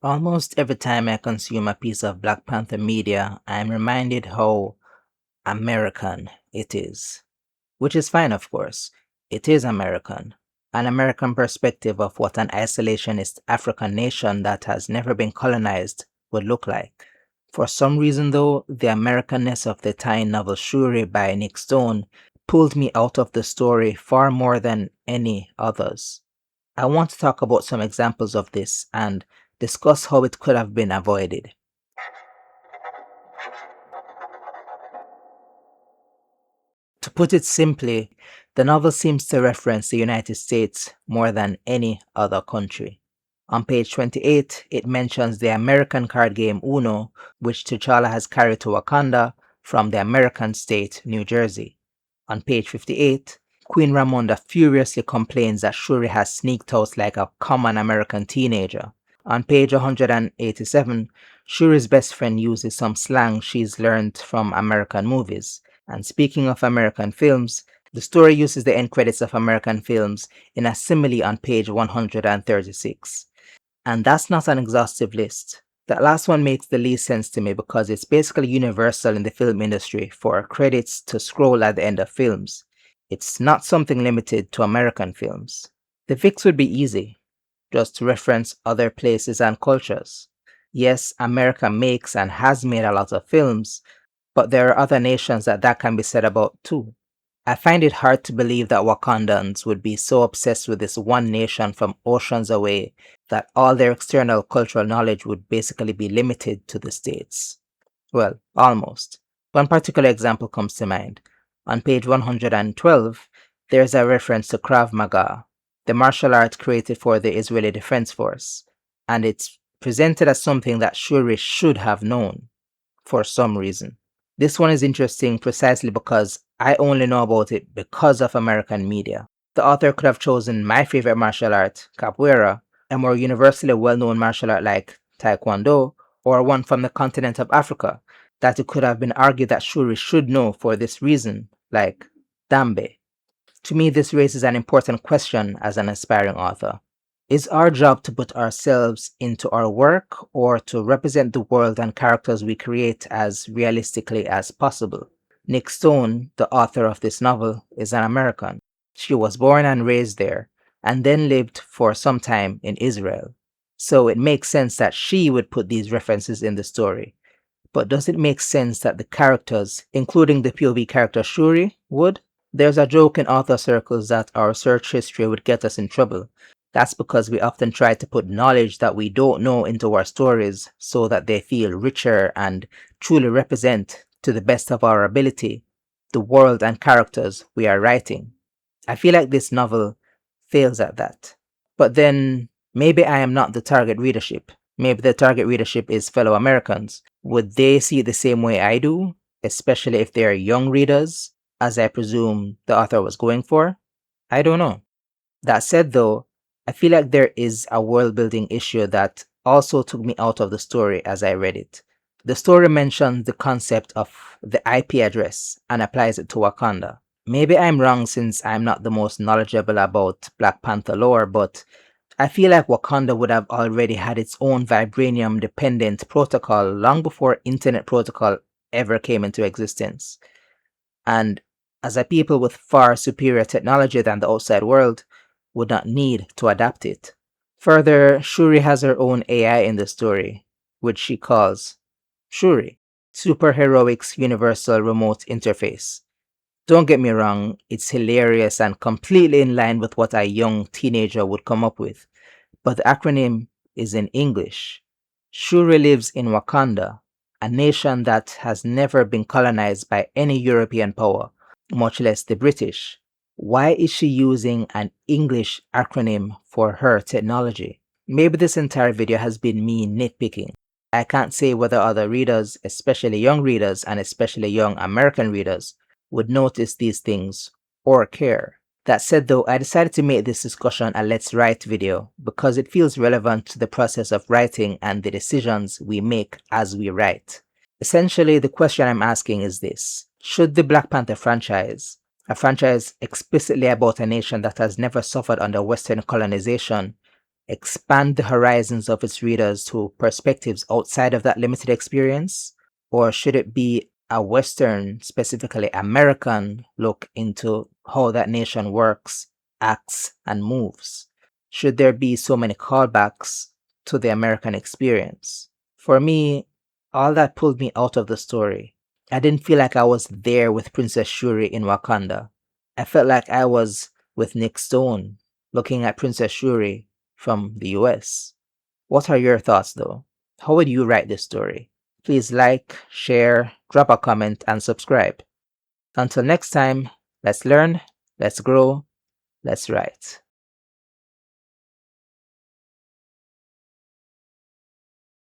Almost every time I consume a piece of Black Panther media, I am reminded how American it is. Which is fine, of course. It is American. An American perspective of what an isolationist African nation that has never been colonized would look like. For some reason, though, the Americanness of the tie novel Shuri by Nick Stone pulled me out of the story far more than any others. I want to talk about some examples of this and discuss how it could have been avoided. To put it simply, the novel seems to reference the United States more than any other country. On page 28, it mentions the American card game Uno, which T'Challa has carried to Wakanda from the American state New Jersey. On page 58, Queen Ramonda furiously complains that Shuri has sneaked out like a common American teenager. On page 187, Shuri's best friend uses some slang she's learned from American movies. And speaking of American films, the story uses the end credits of American films in a simile on page 136. And that's not an exhaustive list. That last one makes the least sense to me because it's basically universal in the film industry for credits to scroll at the end of films. It's not something limited to American films. The fix would be easy, just reference other places and cultures. Yes, America makes and has made a lot of films, but there are other nations that can be said about too. I find it hard to believe that Wakandans would be so obsessed with this one nation from oceans away that all their external cultural knowledge would basically be limited to the States. Well, almost. One particular example comes to mind. On page 112, there's a reference to Krav Maga, the martial art created for the Israeli Defense Force, and it's presented as something that Shuri should have known for some reason. This one is interesting precisely because I only know about it because of American media. The author could have chosen my favorite martial art, capoeira, a more universally well-known martial art like taekwondo, or one from the continent of Africa, that it could have been argued that Shuri should know for this reason, like dambe. To me, this raises an important question as an aspiring author. Is our job to put ourselves into our work or to represent the world and characters we create as realistically as possible? Nick Stone, the author of this novel, is an American. She was born and raised there, and then lived for some time in Israel. So it makes sense that she would put these references in the story. But does it make sense that the characters, including the POV character Shuri, would? There's a joke in author circles that our search history would get us in trouble. That's because we often try to put knowledge that we don't know into our stories so that they feel richer and truly represent, to the best of our ability, the world and characters we are writing. I feel like this novel fails at that. But then, maybe I am not the target readership. Maybe the target readership is fellow Americans. Would they see it the same way I do, especially if they are young readers, as I presume the author was going for? I don't know. That said, though, I feel like there is a world building issue that also took me out of the story as I read it. The story mentions the concept of the IP address and applies it to Wakanda. Maybe I'm wrong since I'm not the most knowledgeable about Black Panther lore, but I feel like Wakanda would have already had its own vibranium dependent protocol long before internet protocol ever came into existence. And as a people with far superior technology than the outside world, would not need to adapt it. Further, Shuri has her own AI in the story, which she calls Shuri, Superheroic's Universal Remote Interface. Don't get me wrong, it's hilarious and completely in line with what a young teenager would come up with, but the acronym is in English. Shuri lives in Wakanda, a nation that has never been colonized by any European power, much less the British. Why is she using an English acronym for her technology? Maybe this entire video has been me nitpicking. I can't say whether other readers, especially young readers and especially young American readers, would notice these things or care. That said though, I decided to make this discussion a Let's Write video because it feels relevant to the process of writing and the decisions we make as we write. Essentially, the question I'm asking is this: should the Black Panther franchise, a franchise explicitly about a nation that has never suffered under Western colonization, expand the horizons of its readers to perspectives outside of that limited experience? Or should it be a Western, specifically American, look into how that nation works, acts, and moves? Should there be so many callbacks to the American experience? For me, all that pulled me out of the story. I didn't feel like I was there with Princess Shuri in Wakanda. I felt like I was with Nick Stone, looking at Princess Shuri from the US. What are your thoughts though? How would you write this story? Please like, share, drop a comment, and subscribe. Until next time, let's learn, let's grow, let's write.